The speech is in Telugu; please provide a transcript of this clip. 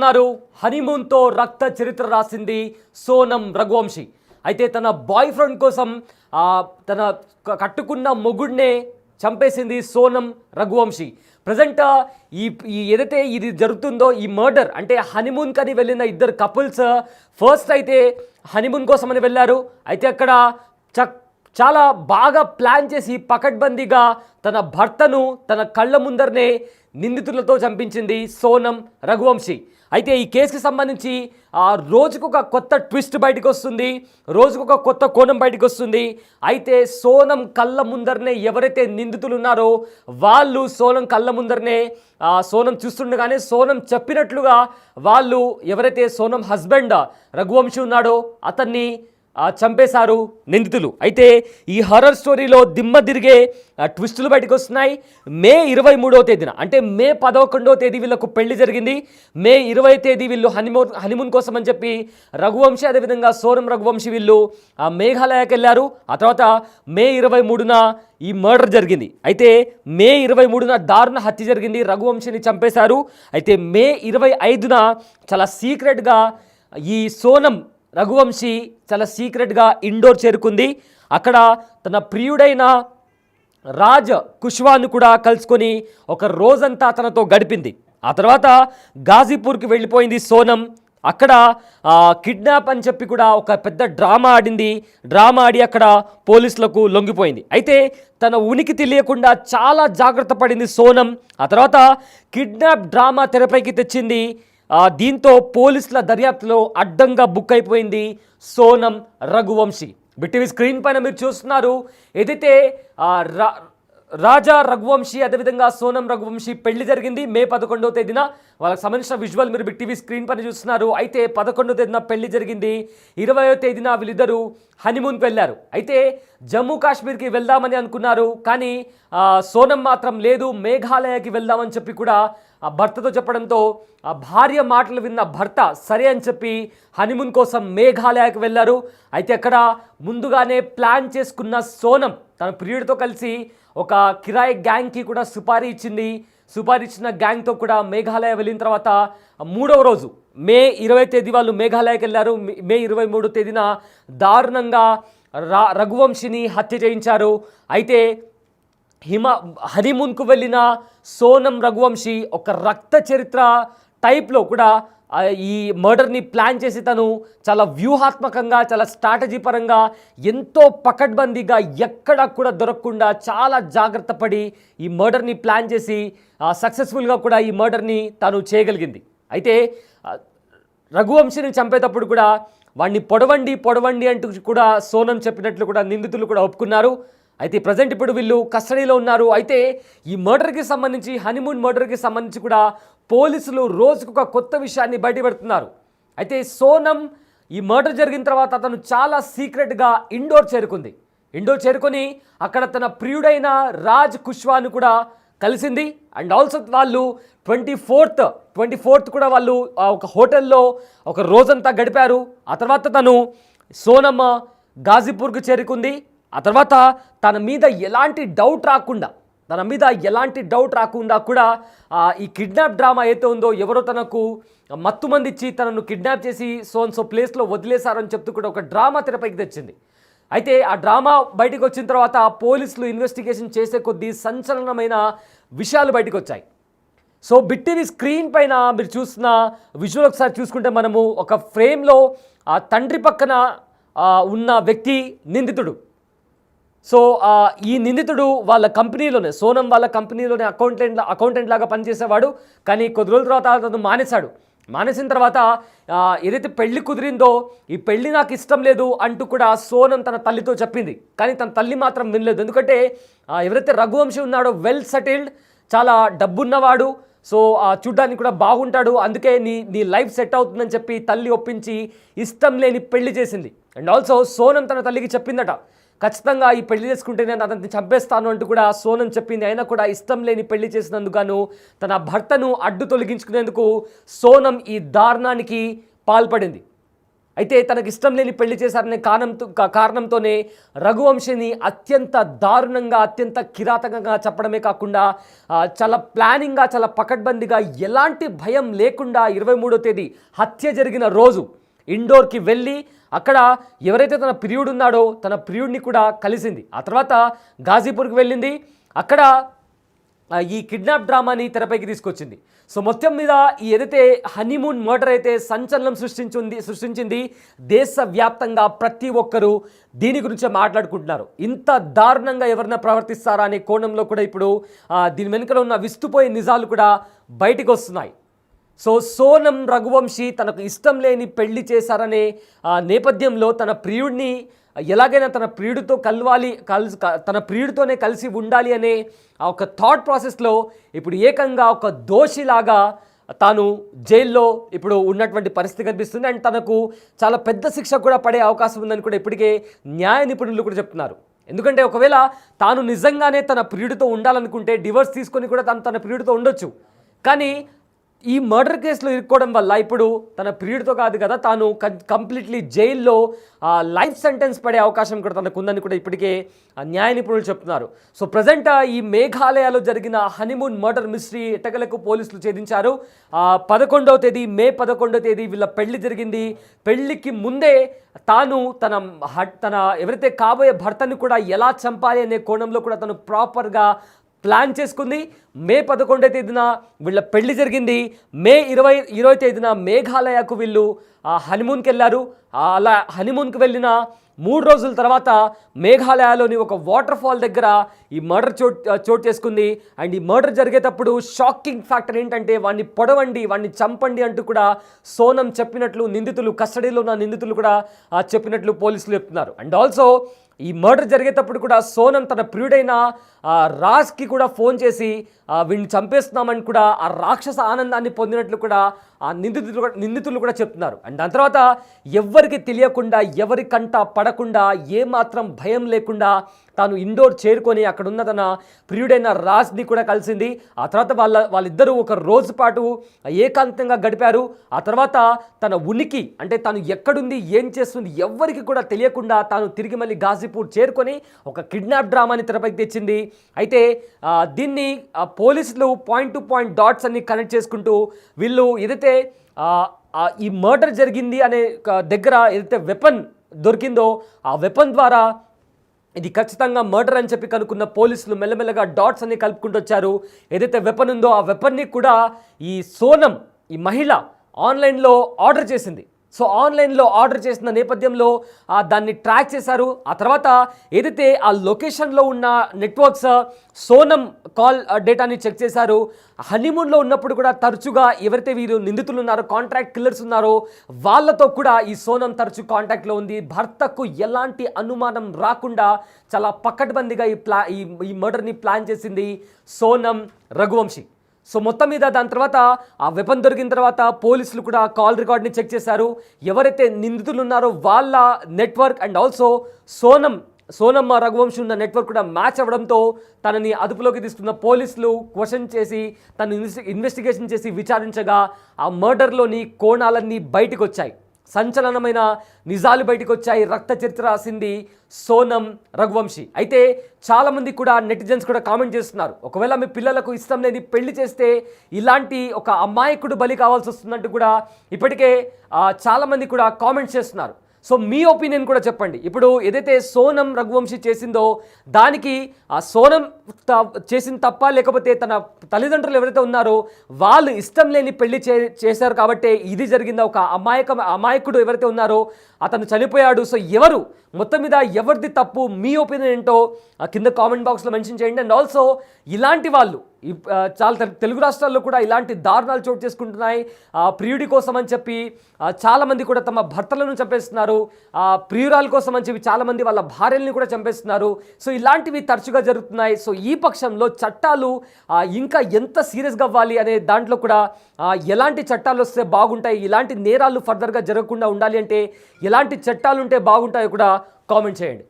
చూస్తున్నారు హనీమూన్తో రక్త చరిత్ర రాసింది సోనం రఘువంశీ. అయితే తన బాయ్ ఫ్రెండ్ కోసం తన కట్టుకున్న మొగుడినే చంపేసింది సోనం రఘువంశీ. ప్రజెంట్ ఈ ఏదైతే ఇది జరుగుతుందో ఈ మర్డర్ అంటే హనీమూన్ కని వెళ్ళిన ఇద్దరు కపుల్స్ ఫస్ట్ అయితే హనీమూన్ కోసం అని వెళ్ళారు. అయితే అక్కడ చాలా బాగా ప్లాన్ చేసి పకడ్బందీగా తన భర్తను తన కళ్ళ ముందరనే నిందితులతో చంపించింది సోనం రఘువంశీ. అయితే ఈ కేసుకి సంబంధించి రోజుకొక కొత్త ట్విస్ట్ బయటకు వస్తుంది, రోజుకొక కొత్త కోణం బయటకు వస్తుంది. అయితే సోనం కళ్ళ ముందరనే ఎవరైతే నిందితులు ఉన్నారో వాళ్ళు సోనం కళ్ళ ముందరనే సోనం చూస్తుండగానే సోనం చెప్పినట్లుగా వాళ్ళు ఎవరైతే సోనం హస్బెండ్ రఘువంశీ ఉన్నాడో అతన్ని చంపేశారు నిందితులు. అయితే ఈ హర్రర్ స్టోరీలో దిమ్మ తిరిగే ట్విస్టులు బయటకు వస్తున్నాయి. మే 23వ తేదీన అంటే మే 11వ తేదీ వీళ్ళకు పెళ్లి జరిగింది. మే 20వ తేదీ వీళ్ళు హనీమూన్ కోసం అని చెప్పి రఘువంశీ అదేవిధంగా సోనం రఘువంశీ వీళ్ళు మేఘాలయకి వెళ్ళారు. ఆ తర్వాత మే 23న ఈ మర్డర్ జరిగింది. అయితే మే 23న దారుణ హత్య జరిగింది, రఘువంశీని చంపేశారు. అయితే మే 25న చాలా సీక్రెట్గా ఈ సోనం రఘువంశీ చాలా సీక్రెట్గా ఇండోర్ చేరుకుంది. అక్కడ తన ప్రియుడైన రాజ్ కుష్వాను కూడా కలుసుకొని ఒక రోజంతా తనతో గడిపింది. ఆ తర్వాత గాజీపూర్కి వెళ్ళిపోయింది సోనం. అక్కడ కిడ్నాప్ అని చెప్పి కూడా ఒక పెద్ద డ్రామా ఆడింది. డ్రామా ఆడి అక్కడ పోలీసులకు లొంగిపోయింది. అయితే తన ఉనికి తెలియకుండా చాలా జాగ్రత్త పడింది సోనం. ఆ తర్వాత కిడ్నాప్ డ్రామా తెరపైకి తెచ్చింది. దీంతో పోలీసుల దర్యాప్తులో అడ్డంగా బుక్ అయిపోయింది సోనం రఘువంశీ. బిటీవీ స్క్రీన్ పైన మీరు చూస్తున్నారు ఏదైతే రాజా రఘువంశీ అదేవిధంగా సోనం రఘువంశీ పెళ్లి జరిగింది మే 11వ తేదీన. వాళ్ళకి సంబంధించిన విజువల్ మీరు బిటీవీ స్క్రీన్ పైన చూస్తున్నారు. అయితే 11వ తేదీన పెళ్లి జరిగింది. 20వ తేదీన వీళ్ళిద్దరూ హనీమూన్కి వెళ్ళారు. అయితే జమ్మూ కాశ్మీర్కి వెళ్దామని అనుకున్నారు, కానీ సోనం మాత్రం లేదు మేఘాలయకి వెళ్దామని చెప్పి కూడా భర్తతో చెప్పడంతో భార్య మాటలు విన్న భర్త సరే అని చెప్పి హనీమూన్ కోసం మేఘాలయకి వెళ్ళారు. అయితే అక్కడ ముందుగానే ప్లాన్ చేసుకున్న సోనం తన ప్రియుడితో కలిసి ఒక కిరాయి గ్యాంగ్కి కూడా సుపారీ ఇచ్చింది. సుపారీ ఇచ్చిన గ్యాంగ్తో కూడా మేఘాలయ వెళ్ళిన తర్వాత 3వ రోజు మే 20వ తేదీ వాళ్ళు మేఘాలయకి వెళ్ళారు. మే 23వ తేదీన దారుణంగా రఘువంశీని హత్య చేయించారు. అయితే హనీమూన్కు వెళ్ళిన సోనం రఘువంశీ ఒక రక్త చరిత్ర టైప్లో కూడా ఈ మర్డర్ని ప్లాన్ చేసి తను చాలా వ్యూహాత్మకంగా చాలా స్ట్రాటజీ పరంగా ఎంతో పకడ్బందీగా ఎక్కడ కూడా దొరకకుండా చాలా జాగ్రత్త పడి ఈ మర్డర్ని ప్లాన్ చేసి సక్సెస్ఫుల్గా కూడా ఈ మర్డర్ని తను చేయగలిగింది. అయితే రఘువంశీని చంపేటప్పుడు కూడా వాడిని పొడవండి అంటూ కూడా సోనం చెప్పినట్లు కూడా నిందితులు కూడా ఒప్పుకున్నారు. అయితే ప్రజెంట్ ఇప్పుడు వీళ్ళు కస్టడీలో ఉన్నారు. అయితే ఈ మర్డర్కి సంబంధించి హనీమూన్ మర్డర్కి సంబంధించి కూడా పోలీసులు రోజుకొక కొత్త విషయాన్ని బయటపెడుతున్నారు. అయితే సోనం ఈ మర్డర్ జరిగిన తర్వాత అతను చాలా సీక్రెట్గా ఇండోర్ చేరుకొని అక్కడ తన ప్రియుడైన రాజ్ కుష్వాను కూడా కలిసింది. అండ్ ఆల్సో వాళ్ళు 24th కూడా వాళ్ళు ఒక హోటల్లో ఒక రోజంతా గడిపారు. ఆ తర్వాత తను సోనం గాజీపూర్కు చేరుకుంది. ఆ తర్వాత తన మీద ఎలాంటి డౌట్ రాకుండా కూడా ఈ కిడ్నాప్ డ్రామా అయితే ఉందో ఎవరో తనకు మత్తు మంది ఇచ్చి తనను కిడ్నాప్ చేసి సో ప్లేస్లో వదిలేశారని చెప్తూ కూడా ఒక డ్రామా తెరపైకి తెచ్చింది. అయితే ఆ డ్రామా బయటకు వచ్చిన తర్వాత పోలీసులు ఇన్వెస్టిగేషన్ చేసే కొద్దీ సంచలనమైన విషయాలు బయటకు వచ్చాయి. సో బిటీవీ స్క్రీన్ పైన మీరు చూసిన విజువల్ ఒకసారి చూసుకుంటే మనము ఒక ఫ్రేమ్లో తండ్రి పక్కన ఉన్న వ్యక్తి నిందితుడు. సో ఈ నిందితుడు వాళ్ళ కంపెనీలోనే సోనం వాళ్ళ కంపెనీలోనే అకౌంటెంట్ లాగా పనిచేసేవాడు. కానీ కొద్ది రోజుల తర్వాత అతను మానేసిన తర్వాత ఏదైతే పెళ్లి కుదిరిందో ఈ పెళ్లి నాకు ఇష్టం లేదు అంటూ కూడా సోనం తన తల్లితో చెప్పింది. కానీ తన తల్లి మాత్రం వినలేదు. ఎందుకంటే ఎవరైతే రఘువంశీ ఉన్నాడో వెల్ సెటిల్డ్, చాలా డబ్బున్నవాడు, సో చూడ్డానికి కూడా బాగుంటాడు, అందుకే నీ లైఫ్ సెట్ అవుతుందని చెప్పి తల్లి ఒప్పించి ఇష్టం లేని పెళ్లి చేసింది. అండ్ ఆల్సో సోనం తన తల్లికి చెప్పిందట, ఖచ్చితంగా ఈ పెళ్లి చేసుకుంటే నేను అతన్ని చంపేస్తాను అంటూ కూడా సోనం చెప్పింది. అయినా కూడా ఇష్టం లేని పెళ్లి చేసినందుకు తన భర్తను అడ్డు తొలగించుకునేందుకు సోనం ఈ దారుణానికి పాల్పడింది. అయితే తనకు ఇష్టం లేని పెళ్లి చేశారనే కారణంతోనే రఘువంశిని అత్యంత దారుణంగా అత్యంత కిరాతకంగా చెప్పడమే కాకుండా చాలా ప్లానింగ్గా చాలా పకడ్బందీగా ఎలాంటి భయం లేకుండా 23వ తేదీ హత్య జరిగిన రోజు ఇండోర్కి వెళ్ళి అక్కడ ఎవరైతే తన ప్రియుడు ఉన్నాడో తన ప్రియుడిని కూడా కలిసింది. ఆ తర్వాత గాజీపూర్కి వెళ్ళింది. అక్కడ ఈ కిడ్నాప్ డ్రామాని తెరపైకి తీసుకొచ్చింది. సో మొత్తం మీద ఈ ఏదైతే హనీమూన్ మర్డర్ అయితే సంచలనం సృష్టించింది దేశవ్యాప్తంగా ప్రతి ఒక్కరూ దీని గురించే మాట్లాడుకుంటున్నారు. ఇంత దారుణంగా ఎవరైనా ప్రవర్తిస్తారా అనే కోణంలో కూడా ఇప్పుడు దీని వెనుకలో ఉన్న విస్తుపోయే నిజాలు కూడా బయటికి వస్తున్నాయి. సో సోనం రఘువంశీ తనకు ఇష్టం లేని పెళ్లి చేశారనే నేపథ్యంలో తన ప్రియుడిని ఎలాగైనా తన ప్రియుడితో తన ప్రియుడితోనే కలిసి ఉండాలి అనే ఒక థాట్ ప్రాసెస్లో ఇప్పుడు ఏకంగా ఒక దోషిలాగా తాను జైల్లో ఇప్పుడు ఉన్నటువంటి పరిస్థితి కనిపిస్తుంది. అండ్ తనకు చాలా పెద్ద శిక్ష కూడా పడే అవకాశం ఉందని కూడా ఇప్పటికే న్యాయ నిపుణులు కూడా చెప్తున్నారు. ఎందుకంటే ఒకవేళ తాను నిజంగానే తన ప్రియుడితో ఉండాలనుకుంటే డివోర్స్ తీసుకొని కూడా తన ప్రియుడితో ఉండొచ్చు. కానీ ఈ మర్డర్ కేసులో ఇరుక్కోవడం వల్ల ఇప్పుడు తన పీరియడ్తో కాదు కదా తాను కంప్లీట్లీ జైల్లో లైఫ్ సెంటెన్స్ పడే అవకాశం కూడా తనకు ఉందని కూడా ఇప్పటికే న్యాయ నిపుణులు చెప్తున్నారు. సో ప్రజెంట్ ఈ మేఘాలయలో జరిగిన హనీమూన్ మర్డర్ మిస్టరీ ఎట్టకలకు పోలీసులు ఛేదించారు. 11వ తేదీ మే 11వ తేదీ వీళ్ళ పెళ్లి జరిగింది. పెళ్లికి ముందే తాను తన ఎవరైతే కాబోయే భర్తని కూడా ఎలా చంపాలి అనే కోణంలో కూడా తను ప్రాపర్గా ప్లాన్ చేసుకుంది. మే 11వ తేదీన వీళ్ళ పెళ్లి జరిగింది. మే 20వ తేదీన మేఘాలయకు వీళ్ళు హనీమూన్కి వెళ్ళారు. అలా హనీమూన్కి వెళ్ళిన 3 రోజుల తర్వాత మేఘాలయలోని ఒక వాటర్ ఫాల్ దగ్గర ఈ మర్డర్ చోటు చేసుకుంది. అండ్ ఈ మర్డర్ జరిగేటప్పుడు షాకింగ్ ఫ్యాక్టర్ ఏంటంటే వాడిని పొడవండి, వాడిని చంపండి అంటూ కూడా సోనం చెప్పినట్లు కస్టడీలో ఉన్న నిందితులు కూడా చెప్పినట్లు పోలీసులు చెప్తున్నారు. అండ్ ఆల్సో ఈ మర్డర్ జరిగేటప్పుడు కూడా సోనం తన ప్రియుడైన రాజ్కి కూడా ఫోన్ చేసి వీడిని చంపేస్తున్నామని కూడా ఆ రాక్షస ఆనందాన్ని పొందినట్లు కూడా ఆ నిందితులు కూడా చెప్తున్నారు. అండ్ దాని తర్వాత ఎవరికి తెలియకుండా ఎవరి కంట పడకుండా ఏమాత్రం భయం లేకుండా తాను ఇండోర్ చేరుకొని అక్కడున్న తన ప్రియుడైన రాజ్ని కూడా కలిసింది. ఆ తర్వాత వాళ్ళిద్దరూ ఒక రోజు పాటు ఏకాంతంగా గడిపారు. ఆ తర్వాత తన ఉనికి అంటే తాను ఎక్కడుంది ఏం చేస్తుంది ఎవ్వరికి కూడా తెలియకుండా తాను తిరిగి మళ్ళీ గాజీపూర్ చేరుకొని ఒక కిడ్నాప్ డ్రామాని తెరపైకి తెచ్చింది. అయితే దీన్ని పోలీసులు పాయింట్ టు పాయింట్ డాట్స్ అన్ని కనెక్ట్ చేసుకుంటూ వీళ్ళు ఏదైతే ఈ మర్డర్ జరిగింది అనే దగ్గర ఏదైతే వెపన్ దొరికిందో ఆ వెపన్ ద్వారా ఇది ఖచ్చితంగా మర్డర్ అని చెప్పి కనుక్కున్న పోలీసులు మెల్లమెల్లగా డాట్స్ అన్ని కలుపుకుంటూ వచ్చారు. ఏదైతే వెపన్ ఉందో ఆ వెపన్ని కూడా ఈ సోనం ఈ మహిళ ఆన్లైన్లో ఆర్డర్ చేసింది. సో ఆన్లైన్లో ఆర్డర్ చేసిన నేపథ్యంలో దాన్ని ట్రాక్ చేశారు. ఆ తర్వాత ఏదైతే ఆ లొకేషన్లో ఉన్న నెట్వర్క్స్ సోనం కాల్ డేటాని చెక్ చేశారు. హనీమూన్లో ఉన్నప్పుడు కూడా తరచుగా ఎవరైతే వీరు నిందితులు ఉన్నారో కాంట్రాక్ట్ కిల్లర్స్ ఉన్నారో వాళ్ళతో కూడా ఈ సోనం తరచు కాంటాక్ట్లో ఉంది. భర్తకు ఎలాంటి అనుమానం రాకుండా చాలా పకడ్బందీగా ఈ మర్డర్ని ప్లాన్ చేసింది సోనం రఘువంశీ. సో మొత్తం మీద దాని తర్వాత ఆ వెపన్ దొరికిన తర్వాత పోలీసులు కూడా కాల్ రికార్డ్ని చెక్ చేశారు. ఎవరైతే నిందితులు ఉన్నారో వాళ్ళ network and also Sonam Raghuvanshi ఉన్న నెట్వర్క్ కూడా మ్యాచ్ అవ్వడంతో తనని అదుపులోకి తీసుకున్న పోలీసులు క్వశ్చన్ చేసి తను ఇన్వెస్టిగేషన్ చేసి విచారించగా ఆ మర్డర్లోని కోణాలన్నీ బయటకు వచ్చాయి. సంచలనమైన నిజాలు బయటకు వచ్చాయి. రక్త చరిత్ర రాసింది సోనం రఘువంశీ. అయితే చాలామంది కూడా నెటిజన్స్ కూడా కామెంట్ చేస్తున్నారు, ఒకవేళ మీ పిల్లలకు ఇష్టం లేని పెళ్లి చేస్తే ఇలాంటి ఒక అమాయకుడు బలి కావాల్సి వస్తుందంటూ కూడా ఇప్పటికే చాలామంది కూడా కామెంట్స్ చేస్తున్నారు. సో మీ ఒపీనియన్ కూడా చెప్పండి. ఇప్పుడు ఏదైతే సోనం రఘువంశీ చేసిందో దానికి ఆ సోనం చేసిన తప్ప లేకపోతే తన తల్లిదండ్రులు ఎవరైతే ఉన్నారో వాళ్ళు ఇష్టం లేని పెళ్లి చేశారు కాబట్టి ఇది జరిగిందా, ఒక అమాయకుడు ఎవరైతే ఉన్నారో అతను చనిపోయాడు. సో ఎవరు మొత్తం మీద ఎవరిది తప్పు, మీ ఒపీనియన్ ఏంటో కింద కామెంట్ బాక్స్లో మెన్షన్ చేయండి. అండ్ ఆల్సో ఇలాంటి వాళ్ళు చాలా తెలుగు రాష్ట్రాల్లో కూడా ఇలాంటి దారుణాలు చోటు చేసుకుంటున్నాయి. ప్రియుడి కోసం అని చెప్పి చాలామంది కూడా తమ భర్తలను చంపేస్తున్నారు. ప్రియురాల కోసం అని చెప్పి చాలామంది వాళ్ళ భార్యల్ని కూడా చంపేస్తున్నారు. సో ఇలాంటివి తరచుగా జరుగుతున్నాయి. సో ఈ పక్షంలో చట్టాలు ఇంకా ఎంత సీరియస్గా అవ్వాలి అనే దాంట్లో కూడా ఎలాంటి చట్టాలు వస్తే బాగుంటాయి, ఇలాంటి నేరాలు ఫర్దర్గా జరగకుండా ఉండాలి అంటే ఎలాంటి చట్టాలు ఉంటే బాగుంటాయో కూడా కామెంట్ చేయండి.